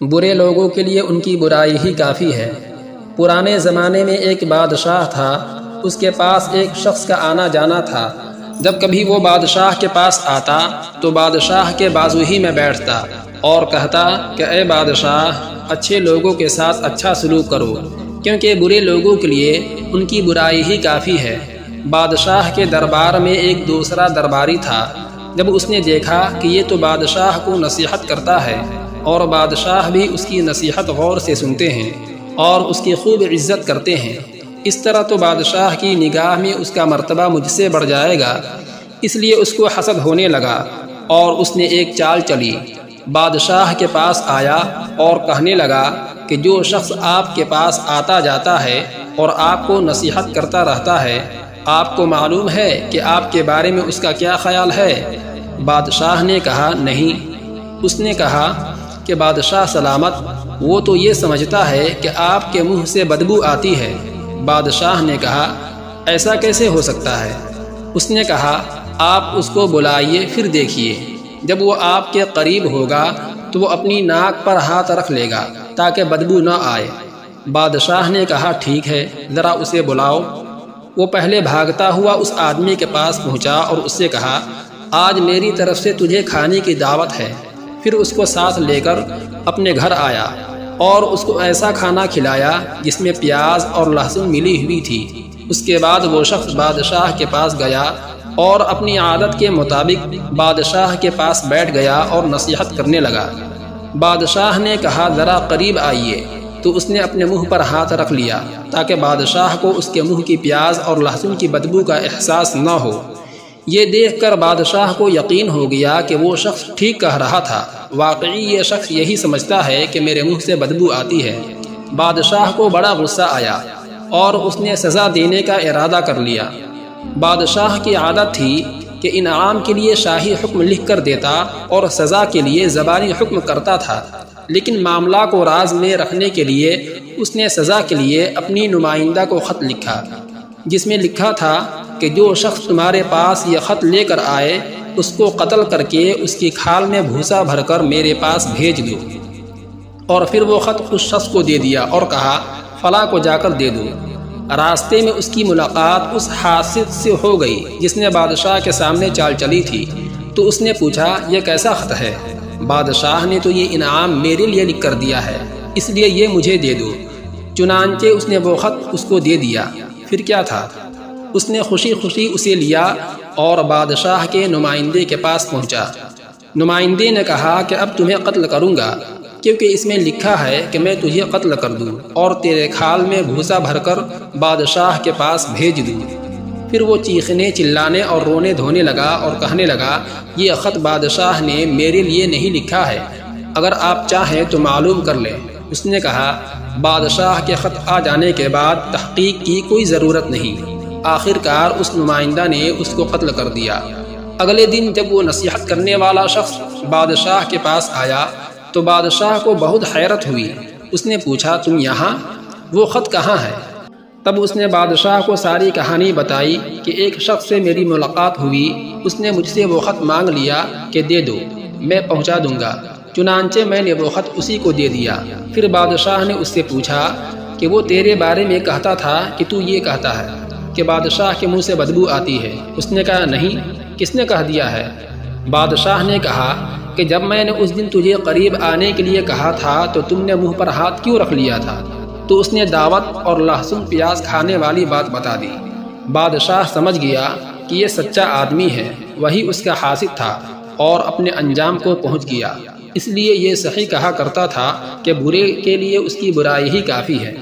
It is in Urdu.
برے لوگوں کے لیے ان کی برائی ہی کافی ہے۔ پرانے زمانے میں ایک بادشاہ تھا، اس کے پاس ایک شخص کا آنا جانا تھا۔ جب کبھی وہ بادشاہ کے پاس آتا تو بادشاہ کے بازو ہی میں بیٹھتا اور کہتا کہ اے بادشاہ، اچھے لوگوں کے ساتھ اچھا سلوک کرو، کیونکہ برے لوگوں کے لیے ان کی برائی ہی کافی ہے۔ بادشاہ کے دربار میں ایک دوسرا درباری تھا۔ جب اس نے دیکھا کہ یہ تو بادشاہ کو نصیحت کرتا ہے اور بادشاہ بھی اس کی نصیحت غور سے سنتے ہیں اور اس کی خوب عزت کرتے ہیں، اس طرح تو بادشاہ کی نگاہ میں اس کا مرتبہ مجھ سے بڑھ جائے گا، اس لیے اس کو حسد ہونے لگا اور اس نے ایک چال چلی۔ بادشاہ کے پاس آیا اور کہنے لگا کہ جو شخص آپ کے پاس آتا جاتا ہے اور آپ کو نصیحت کرتا رہتا ہے، آپ کو معلوم ہے کہ آپ کے بارے میں اس کا کیا خیال ہے؟ بادشاہ نے کہا نہیں۔ اس نے کہا کہ بادشاہ سلامت، وہ تو یہ سمجھتا ہے کہ آپ کے منہ سے بدبو آتی ہے۔ بادشاہ نے کہا ایسا کیسے ہو سکتا ہے؟ اس نے کہا آپ اس کو بلائیے، پھر دیکھیے، جب وہ آپ کے قریب ہوگا تو وہ اپنی ناک پر ہاتھ رکھ لے گا تاکہ بدبو نہ آئے۔ بادشاہ نے کہا ٹھیک ہے، ذرا اسے بلاؤ۔ وہ پہلے بھاگتا ہوا اس آدمی کے پاس پہنچا اور اس سے کہا آج میری طرف سے تجھے کھانے کی دعوت ہے۔ پھر اس کو ساتھ لے کر اپنے گھر آیا اور اس کو ایسا کھانا کھلایا جس میں پیاز اور لہسن ملی ہوئی تھی۔ اس کے بعد وہ شخص بادشاہ کے پاس گیا اور اپنی عادت کے مطابق بادشاہ کے پاس بیٹھ گیا اور نصیحت کرنے لگا۔ بادشاہ نے کہا ذرا قریب آئیے، تو اس نے اپنے منہ پر ہاتھ رکھ لیا تاکہ بادشاہ کو اس کے منہ کی پیاز اور لہسن کی بدبو کا احساس نہ ہو۔ یہ دیکھ کر بادشاہ کو یقین ہو گیا کہ وہ شخص ٹھیک کہہ رہا تھا، واقعی یہ شخص یہی سمجھتا ہے کہ میرے منہ سے بدبو آتی ہے۔ بادشاہ کو بڑا غصہ آیا اور اس نے سزا دینے کا ارادہ کر لیا۔ بادشاہ کی عادت تھی کہ انعام کے لیے شاہی حکم لکھ کر دیتا اور سزا کے لیے زبانی حکم کرتا تھا، لیکن معاملہ کو راز میں رکھنے کے لیے اس نے سزا کے لیے اپنی نمائندہ کو خط لکھا، جس میں لکھا تھا کہ جو شخص تمہارے پاس یہ خط لے کر آئے اس کو قتل کر کے اس کی کھال میں بھوسا بھر کر میرے پاس بھیج دو۔ اور پھر وہ خط اس شخص کو دے دیا اور کہا فلاں کو جا کر دے دو۔ راستے میں اس کی ملاقات اس حاسد سے ہو گئی جس نے بادشاہ کے سامنے چال چلی تھی، تو اس نے پوچھا یہ کیسا خط ہے؟ بادشاہ نے تو یہ انعام میرے لیے لکھ کر دیا ہے، اس لیے یہ مجھے دے دو۔ چنانچہ اس نے وہ خط اس کو دے دیا۔ پھر کیا تھا، اس نے خوشی خوشی اسے لیا اور بادشاہ کے نمائندے کے پاس پہنچا۔ نمائندے نے کہا کہ اب تمہیں قتل کروں گا، کیونکہ اس میں لکھا ہے کہ میں تجھے قتل کر دوں اور تیرے کھال میں بھوسا بھر کر بادشاہ کے پاس بھیج دوں۔ پھر وہ چیخنے چلانے اور رونے دھونے لگا اور کہنے لگا یہ خط بادشاہ نے میرے لیے نہیں لکھا ہے، اگر آپ چاہیں تو معلوم کر لیں۔ اس نے کہا بادشاہ کے خط آ جانے کے بعد تحقیق کی کوئی ضرورت نہیں۔ آخر کار اس نمائندہ نے اس کو قتل کر دیا۔ اگلے دن جب وہ نصیحت کرنے والا شخص بادشاہ کے پاس آیا تو بادشاہ کو بہت حیرت ہوئی۔ اس نے پوچھا تم یہاں، وہ خط کہاں ہے؟ تب اس نے بادشاہ کو ساری کہانی بتائی کہ ایک شخص سے میری ملاقات ہوئی، اس نے مجھ سے وہ خط مانگ لیا کہ دے دو، میں پہنچا دوں گا۔ چنانچہ میں نے وہ خط اسی کو دے دیا۔ پھر بادشاہ نے اس سے پوچھا کہ وہ تیرے بارے میں کہتا تھا کہ تو یہ کہتا ہے کہ بادشاہ کے منہ سے بدبو آتی ہے۔ اس نے کہا نہیں، کس نے کہہ دیا ہے؟ بادشاہ نے کہا کہ جب میں نے اس دن تجھے قریب آنے کے لیے کہا تھا تو تم نے منہ پر ہاتھ کیوں رکھ لیا تھا؟ تو اس نے دعوت اور لہسن پیاز کھانے والی بات بتا دی۔ بادشاہ سمجھ گیا کہ یہ سچا آدمی ہے، وہی اس کا حاسد تھا اور اپنے انجام کو پہنچ گیا، اس لیے یہ صحیح کہا کرتا تھا کہ برے کے لیے اس کی برائی ہی کافی ہے۔